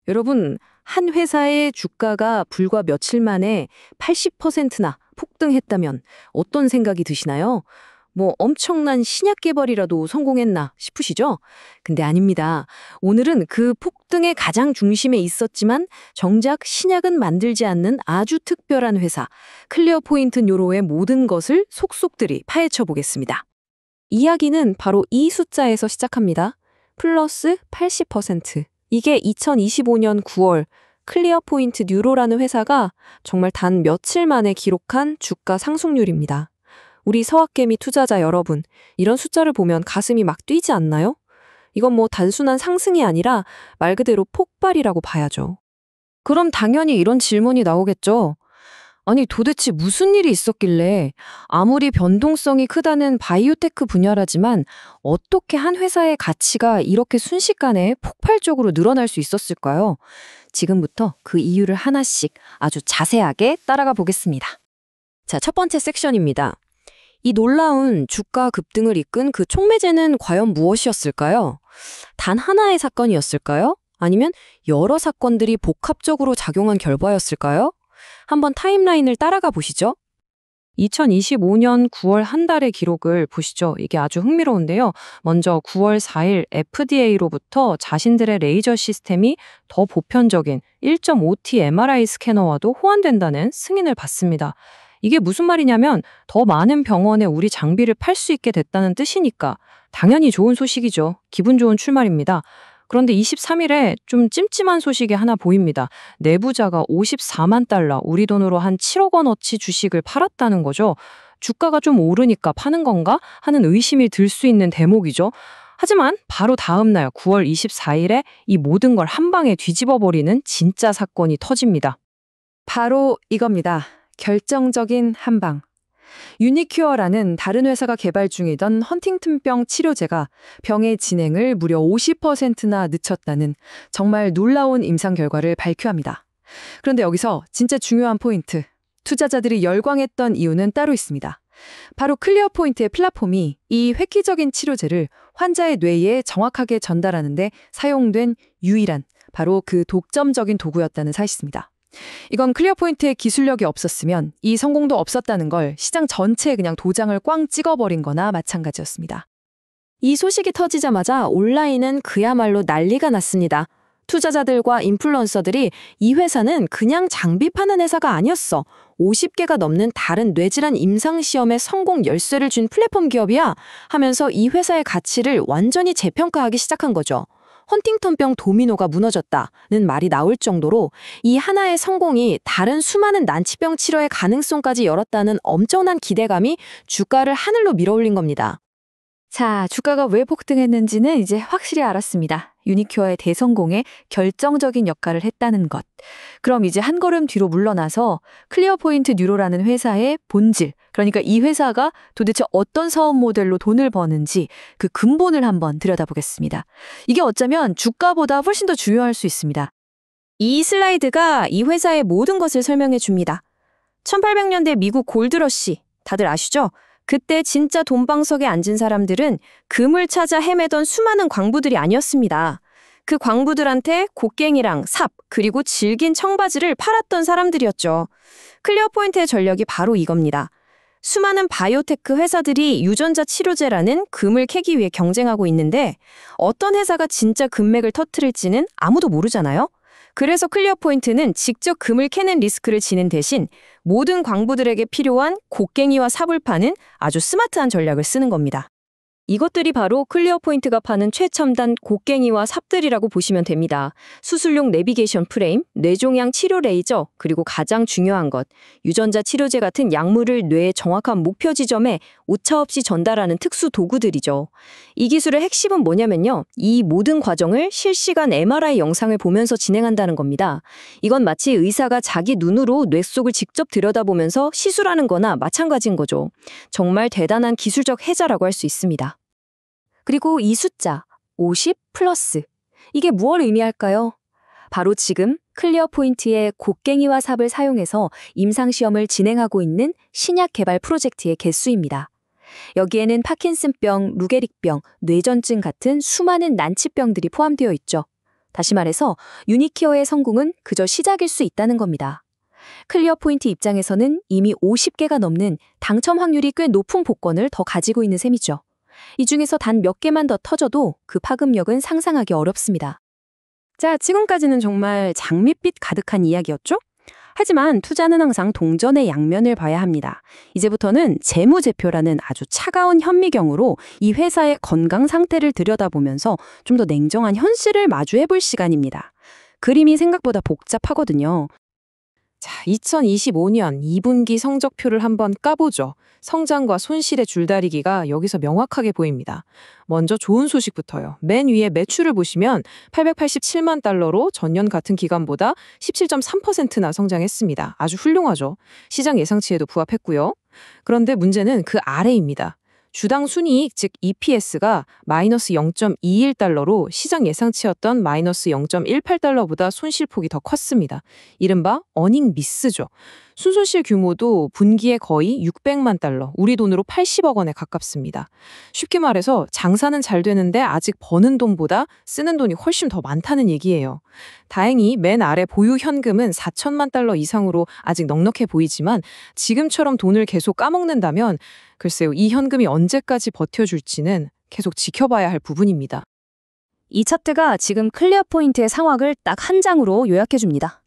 여러분, 한 회사의 주가가 불과 며칠 만에 80%나 폭등했다면 어떤 생각이 드시나요? 뭐 엄청난 신약 개발이라도 성공했나 싶으시죠? 근데 아닙니다. 오늘은 그 폭등의 가장 중심에 있었지만 정작 신약은 만들지 않는 아주 특별한 회사, 클리어 포인트 뉴로의 모든 것을 속속들이 파헤쳐 보겠습니다. 이야기는 바로 이 숫자에서 시작합니다. 플러스 80%. 이게 2025년 9월 클리어 포인트 뉴로라는 회사가 정말 단 며칠 만에 기록한 주가 상승률입니다. 우리 서학개미 투자자 여러분, 이런 숫자를 보면 가슴이 막 뛰지 않나요? 이건 뭐 단순한 상승이 아니라 말 그대로 폭발이라고 봐야죠. 그럼 당연히 이런 질문이 나오겠죠. 아니 도대체 무슨 일이 있었길래 아무리 변동성이 크다는 바이오테크 분야라지만 어떻게 한 회사의 가치가 이렇게 순식간에 폭발적으로 늘어날 수 있었을까요? 지금부터 그 이유를 하나씩 아주 자세하게 따라가 보겠습니다. 자, 첫 번째 섹션입니다. 이 놀라운 주가 급등을 이끈 그 촉매제는 과연 무엇이었을까요? 단 하나의 사건이었을까요? 아니면 여러 사건들이 복합적으로 작용한 결과였을까요? 한번 타임라인을 따라가 보시죠. 2025년 9월 한 달의 기록을 보시죠. 이게 아주 흥미로운데요. 먼저 9월 4일 FDA로부터 자신들의 레이저 시스템이 더 보편적인 1.5T MRI 스캐너와도 호환된다는 승인을 받습니다. 이게 무슨 말이냐면 더 많은 병원에 우리 장비를 팔 수 있게 됐다는 뜻이니까 당연히 좋은 소식이죠. 기분 좋은 출마입니다. 그런데 23일에 좀 찜찜한 소식이 하나 보입니다. 내부자가 54만 달러, 우리 돈으로 한 7억 원어치 주식을 팔았다는 거죠. 주가가 좀 오르니까 파는 건가 하는 의심이 들 수 있는 대목이죠. 하지만 바로 다음 날 9월 24일에 이 모든 걸 한 방에 뒤집어버리는 진짜 사건이 터집니다. 바로 이겁니다. 결정적인 한 방. 유니큐어라는 다른 회사가 개발 중이던 헌팅턴병 치료제가 병의 진행을 무려 50%나 늦췄다는 정말 놀라운 임상 결과를 발표합니다. 그런데 여기서 진짜 중요한 포인트, 투자자들이 열광했던 이유는 따로 있습니다. 바로 클리어 포인트의 플랫폼이 이 획기적인 치료제를 환자의 뇌에 정확하게 전달하는 데 사용된 유일한 바로 그 독점적인 도구였다는 사실입니다. 이건 클리어 포인트의 기술력이 없었으면 이 성공도 없었다는 걸 시장 전체에 그냥 도장을 꽝 찍어버린 거나 마찬가지였습니다. 이 소식이 터지자마자 온라인은 그야말로 난리가 났습니다. 투자자들과 인플루언서들이 이 회사는 그냥 장비 파는 회사가 아니었어. 50개가 넘는 다른 뇌질환 임상시험에 성공 열쇠를 준 플랫폼 기업이야 하면서 이 회사의 가치를 완전히 재평가하기 시작한 거죠. 헌팅턴병 도미노가 무너졌다는 말이 나올 정도로 이 하나의 성공이 다른 수많은 난치병 치료의 가능성까지 열었다는 엄청난 기대감이 주가를 하늘로 밀어올린 겁니다. 자, 주가가 왜 폭등했는지는 이제 확실히 알았습니다. 유니큐어의 대성공에 결정적인 역할을 했다는 것. 그럼 이제 한 걸음 뒤로 물러나서 클리어 포인트 뉴로라는 회사의 본질, 그러니까 이 회사가 도대체 어떤 사업 모델로 돈을 버는지 그 근본을 한번 들여다보겠습니다. 이게 어쩌면 주가보다 훨씬 더 중요할 수 있습니다. 이 슬라이드가 이 회사의 모든 것을 설명해 줍니다. 1800년대 미국 골드러시, 다들 아시죠? 그때 진짜 돈방석에 앉은 사람들은 금을 찾아 헤매던 수많은 광부들이 아니었습니다. 그 광부들한테 곡괭이랑 삽, 그리고 질긴 청바지를 팔았던 사람들이었죠. 클리어 포인트의 전략이 바로 이겁니다. 수많은 바이오테크 회사들이 유전자 치료제라는 금을 캐기 위해 경쟁하고 있는데 어떤 회사가 진짜 금맥을 터뜨릴지는 아무도 모르잖아요? 그래서 클리어 포인트는 직접 금을 캐는 리스크를 지는 대신 모든 광부들에게 필요한 곡괭이와 삽을 파는 아주 스마트한 전략을 쓰는 겁니다. 이것들이 바로 클리어 포인트가 파는 최첨단 곡괭이와 삽들이라고 보시면 됩니다. 수술용 내비게이션 프레임, 뇌종양 치료 레이저, 그리고 가장 중요한 것, 유전자 치료제 같은 약물을 뇌의 정확한 목표 지점에 오차없이 전달하는 특수 도구들이죠. 이 기술의 핵심은 뭐냐면요. 이 모든 과정을 실시간 MRI 영상을 보면서 진행한다는 겁니다. 이건 마치 의사가 자기 눈으로 뇌 속을 직접 들여다보면서 시술하는 거나 마찬가지인 거죠. 정말 대단한 기술적 해자라고 할 수 있습니다. 그리고 이 숫자, 50 플러스. 이게 무엇을 의미할까요? 바로 지금 클리어 포인트의 곡괭이와 삽을 사용해서 임상시험을 진행하고 있는 신약 개발 프로젝트의 개수입니다. 여기에는 파킨슨병, 루게릭병, 뇌전증 같은 수많은 난치병들이 포함되어 있죠. 다시 말해서 유니키어의 성공은 그저 시작일 수 있다는 겁니다. 클리어 포인트 입장에서는 이미 50개가 넘는 당첨 확률이 꽤 높은 복권을 더 가지고 있는 셈이죠. 이 중에서 단 몇 개만 더 터져도 그 파급력은 상상하기 어렵습니다. 자, 지금까지는 정말 장밋빛 가득한 이야기였죠? 하지만 투자는 항상 동전의 양면을 봐야 합니다. 이제부터는 재무제표라는 아주 차가운 현미경으로 이 회사의 건강 상태를 들여다보면서 좀 더 냉정한 현실을 마주해볼 시간입니다. 그림이 생각보다 복잡하거든요. 자, 2025년 2분기 성적표를 한번 까보죠. 성장과 손실의 줄다리기가 여기서 명확하게 보입니다. 먼저 좋은 소식부터요. 맨 위에 매출을 보시면 887만 달러로 전년 같은 기간보다 17.3%나 성장했습니다. 아주 훌륭하죠. 시장 예상치에도 부합했고요. 그런데 문제는 그 아래입니다. 주당 순이익, 즉 EPS가 마이너스 0.21달러로 시장 예상치였던 마이너스 0.18달러보다 손실폭이 더 컸습니다. 이른바 어닝 미스죠. 순손실 규모도 분기에 거의 600만 달러, 우리 돈으로 80억 원에 가깝습니다. 쉽게 말해서 장사는 잘 되는데 아직 버는 돈보다 쓰는 돈이 훨씬 더 많다는 얘기예요. 다행히 맨 아래 보유 현금은 4천만 달러 이상으로 아직 넉넉해 보이지만 지금처럼 돈을 계속 까먹는다면 글쎄요, 이 현금이 언제까지 버텨줄지는 계속 지켜봐야 할 부분입니다. 이 차트가 지금 클리어 포인트의 상황을 딱 한 장으로 요약해줍니다.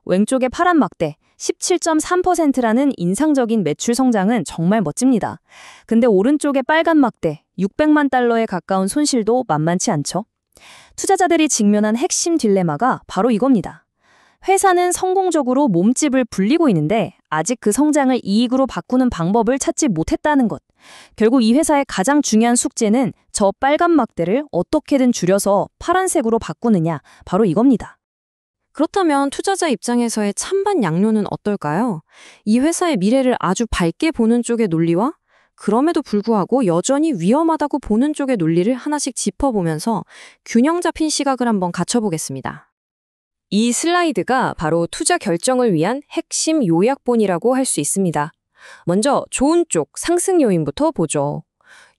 왼쪽의 파란 막대 17.3%라는 인상적인 매출 성장은 정말 멋집니다. 근데 오른쪽의 빨간 막대 600만 달러에 가까운 손실도 만만치 않죠. 투자자들이 직면한 핵심 딜레마가 바로 이겁니다. 회사는 성공적으로 몸집을 불리고 있는데 아직 그 성장을 이익으로 바꾸는 방법을 찾지 못했다는 것. 결국 이 회사의 가장 중요한 숙제는 저 빨간 막대를 어떻게든 줄여서 파란색으로 바꾸느냐, 바로 이겁니다. 그렇다면 투자자 입장에서의 찬반 양료는 어떨까요? 이 회사의 미래를 아주 밝게 보는 쪽의 논리와 그럼에도 불구하고 여전히 위험하다고 보는 쪽의 논리를 하나씩 짚어보면서 균형 잡힌 시각을 한번 갖춰보겠습니다. 이 슬라이드가 바로 투자 결정을 위한 핵심 요약본이라고 할 수 있습니다. 먼저 좋은 쪽 상승 요인부터 보죠.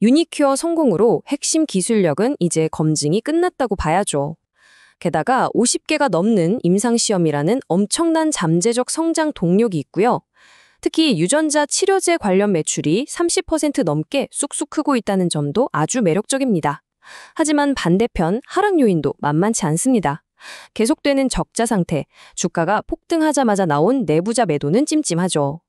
유니큐어 성공으로 핵심 기술력은 이제 검증이 끝났다고 봐야죠. 게다가 50개가 넘는 임상시험이라는 엄청난 잠재적 성장 동력이 있고요. 특히 유전자 치료제 관련 매출이 30% 넘게 쑥쑥 크고 있다는 점도 아주 매력적입니다. 하지만 반대편 하락 요인도 만만치 않습니다. 계속되는 적자 상태, 주가가 폭등하자마자 나온 내부자 매도는 찜찜하죠.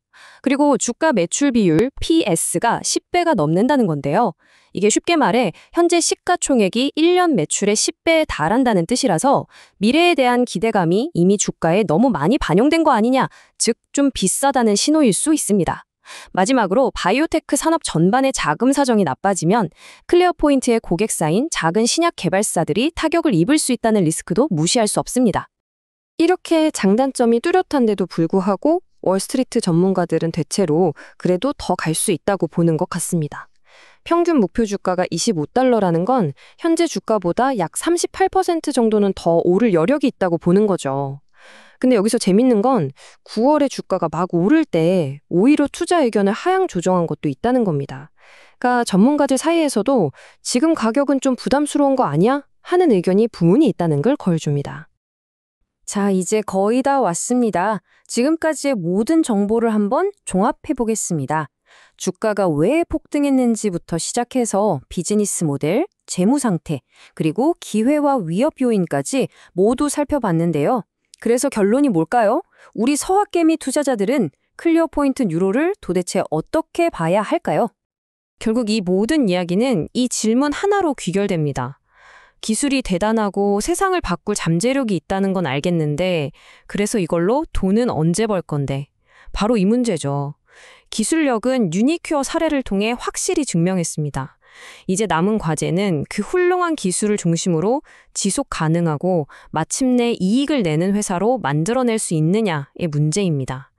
그리고 주가 매출 비율 PS가 10배가 넘는다는 건데요. 이게 쉽게 말해 현재 시가총액이 1년 매출의 10배에 달한다는 뜻이라서 미래에 대한 기대감이 이미 주가에 너무 많이 반영된 거 아니냐, 즉 좀 비싸다는 신호일 수 있습니다. 마지막으로 바이오테크 산업 전반의 자금 사정이 나빠지면 클리어 포인트의 고객사인 작은 신약 개발사들이 타격을 입을 수 있다는 리스크도 무시할 수 없습니다. 이렇게 장단점이 뚜렷한데도 불구하고 월스트리트 전문가들은 대체로 그래도 더 갈 수 있다고 보는 것 같습니다. 평균 목표 주가가 25달러라는 건 현재 주가보다 약 38% 정도는 더 오를 여력이 있다고 보는 거죠. 근데 여기서 재밌는 건 9월에 주가가 막 오를 때 오히려 투자 의견을 하향 조정한 것도 있다는 겁니다. 그러니까 전문가들 사이에서도 지금 가격은 좀 부담스러운 거 아니야? 하는 의견이 부문이 있다는 걸 거울줍니다. 자, 이제 거의 다 왔습니다. 지금까지의 모든 정보를 한번 종합해 보겠습니다. 주가가 왜 폭등했는지부터 시작해서 비즈니스 모델, 재무 상태, 그리고 기회와 위협 요인까지 모두 살펴봤는데요. 그래서 결론이 뭘까요? 우리 서학개미 투자자들은 클리어 포인트 뉴로를 도대체 어떻게 봐야 할까요? 결국 이 모든 이야기는 이 질문 하나로 귀결됩니다. 기술이 대단하고 세상을 바꿀 잠재력이 있다는 건 알겠는데 그래서 이걸로 돈은 언제 벌 건데? 바로 이 문제죠. 기술력은 유니큐어 사례를 통해 확실히 증명했습니다. 이제 남은 과제는 그 훌륭한 기술을 중심으로 지속 가능하고 마침내 이익을 내는 회사로 만들어낼 수 있느냐의 문제입니다.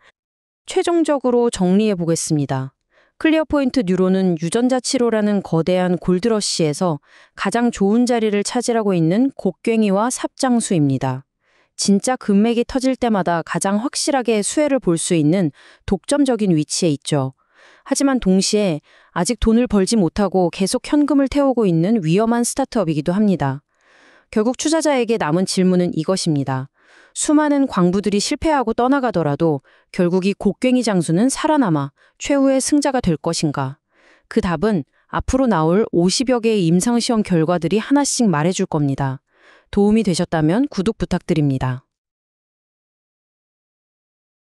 최종적으로 정리해 보겠습니다. 클리어 포인트 뉴로는 유전자 치료라는 거대한 골드러시에서 가장 좋은 자리를 차지하고 있는 곡괭이와 삽장수입니다. 진짜 금맥이 터질 때마다 가장 확실하게 수혜를 볼 수 있는 독점적인 위치에 있죠. 하지만 동시에 아직 돈을 벌지 못하고 계속 현금을 태우고 있는 위험한 스타트업이기도 합니다. 결국 투자자에게 남은 질문은 이것입니다. 수많은 광부들이 실패하고 떠나가더라도 결국 이 곡괭이 장수는 살아남아 최후의 승자가 될 것인가? 그 답은 앞으로 나올 50여 개의 임상시험 결과들이 하나씩 말해줄 겁니다. 도움이 되셨다면 구독 부탁드립니다.